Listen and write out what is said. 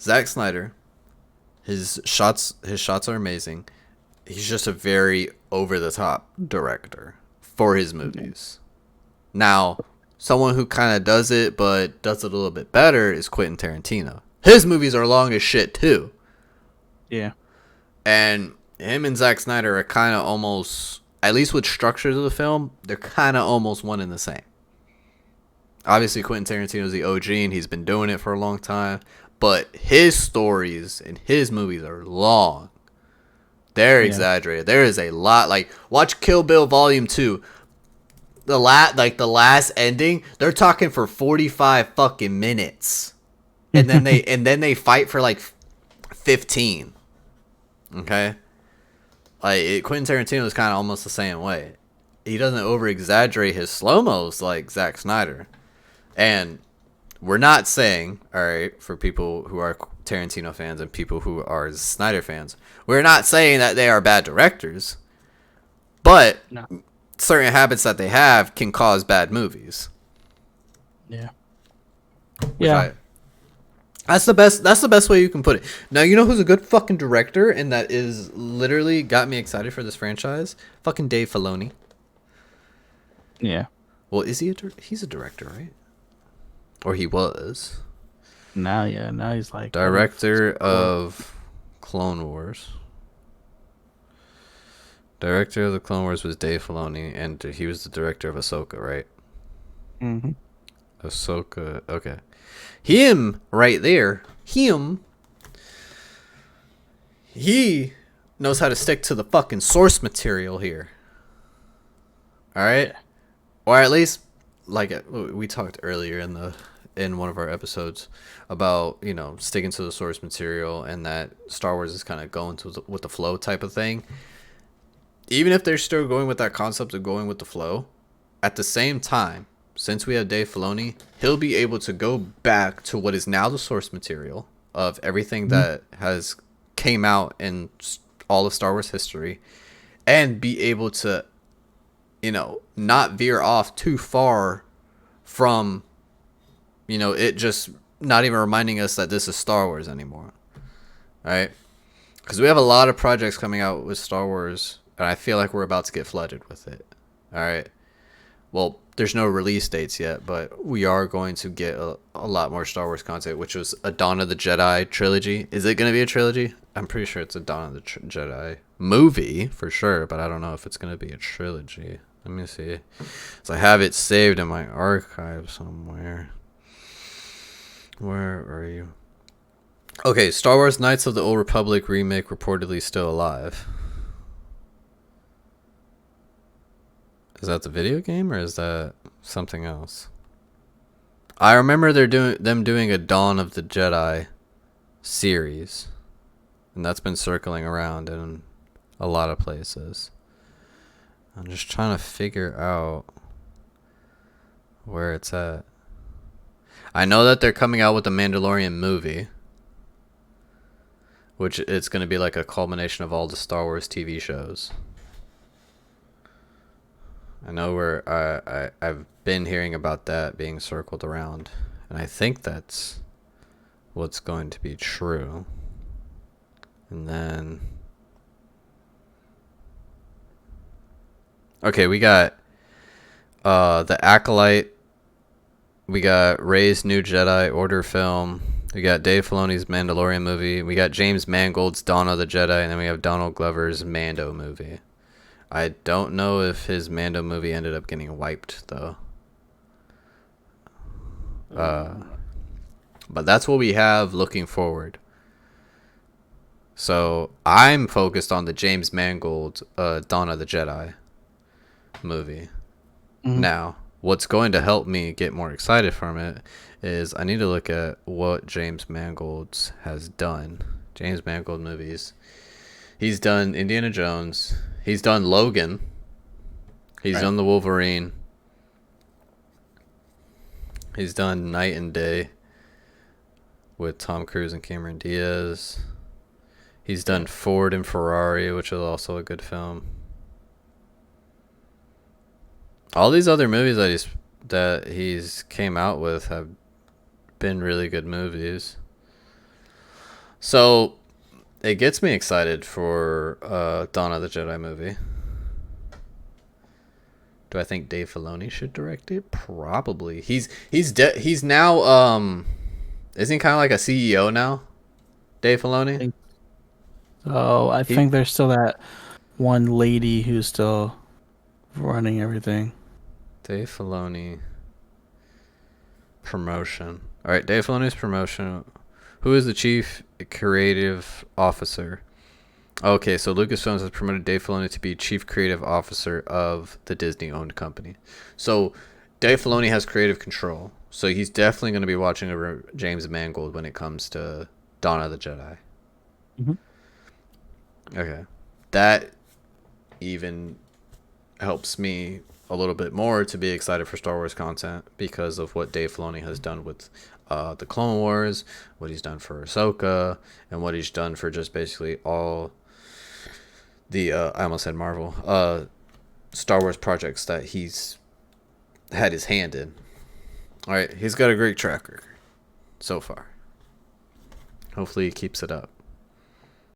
Zack Snyder, his shots are amazing. He's just a very over the top director for his movies. Now, someone who kind of does it but does it a little bit better is Quentin Tarantino. His movies are long as shit too. Yeah. And him and Zack Snyder are kind of almost, at least with structures of the film, they're kind of almost one and the same. Obviously, Quentin Tarantino is the OG and he's been doing it for a long time. But his stories and his movies are long. They're Yeah. exaggerated. There is a lot. Like, watch Kill Bill Volume 2. The last ending, they're talking for 45 fucking minutes. And then they fight for like 15. Okay? Quentin Tarantino is kind of almost the same way. He doesn't over exaggerate his slow-mos like Zack Snyder. And we're not saying, all right, for people who are Tarantino fans and people who are Snyder fans, we're not saying that they are bad directors, but No. certain habits that they have can cause bad movies. Yeah. Which Yeah. that's the best. That's the best way you can put it. Now, you know who's a good fucking director and that is literally got me excited for this franchise? Fucking Dave Filoni. Yeah. Well, is he he's a director, right? Or he was. Now he's like Director of Clone Wars. Director of the Clone Wars was Dave Filoni, and he was the director of Ahsoka, right? Mm-hmm. Ahsoka, okay. Him, right there, he knows how to stick to the fucking source material here. Alright? Or at least, like we talked earlier in one of our episodes about, you know, sticking to the source material and that Star Wars is kind of going with the flow type of thing. Even if they're still going with that concept of going with the flow, at the same time, since we have Dave Filoni, he'll be able to go back to what is now the source material of everything that has came out in all of Star Wars history and be able to, you know, not veer off too far from, you know, it just not even reminding us that this is Star Wars anymore. Right? Because we have a lot of projects coming out with Star Wars, and I feel like we're about to get flooded with it. All right. Well, there's no release dates yet, but we are going to get a lot more Star Wars content, which was a Dawn of the Jedi trilogy. Is it going to be a trilogy? I'm pretty sure it's a Dawn of the Jedi movie for sure, but I don't know if it's going to be a trilogy. Let me see. So I have it saved in my archive somewhere. Where are you? Okay, Star Wars Knights of the Old Republic remake reportedly still alive. Is that the video game or is that something else? I remember them doing a Dawn of the Jedi series, and that's been circling around in a lot of places. I'm just trying to figure out where it's at. I know that they're coming out with the Mandalorian movie, which it's going to be like a culmination of all the Star Wars TV shows. I know I've been hearing about that being circled around, and I think that's what's going to be true. And then, okay, we got the Acolyte, we got Rey's New Jedi Order film, we got Dave Filoni's Mandalorian movie, we got James Mangold's Dawn of the Jedi, and then we have Donald Glover's Mando movie. I don't know if his Mando movie ended up getting wiped, though. But that's what we have looking forward. So I'm focused on the James Mangold Dawn of the Jedi movie. Mm-hmm. Now, what's going to help me get more excited from it is I need to look at what James Mangold has done. James Mangold movies. He's done Indiana Jones. He's done Logan. He's done the Wolverine. He's done Night and Day with Tom Cruise and Cameron Diaz. He's done Ford and Ferrari, which is also a good film. All these other movies that he's came out with have been really good movies. So it gets me excited for Dawn of the Jedi movie. Do I think Dave Filoni should direct it? Probably. He's now isn't he kind of like a CEO now? Dave Filoni. So I He think there's still that one lady who's still running everything. Dave Filoni promotion. All right, Dave Filoni's promotion. Who is the chief creative officer? Okay, so Lucasfilms has promoted Dave Filoni to be chief creative officer of the Disney-owned company. So Dave Filoni has creative control. So he's definitely going to be watching over James Mangold when it comes to Dawn of the Jedi. Mm-hmm. Okay, that even helps me a little bit more to be excited for Star Wars content because of what Dave Filoni has done with the Clone Wars, what he's done for Ahsoka, and what he's done for just basically all the I almost said Marvel Star Wars projects that he's had his hand in. All right, he's got a great track record so far. Hopefully he keeps it up.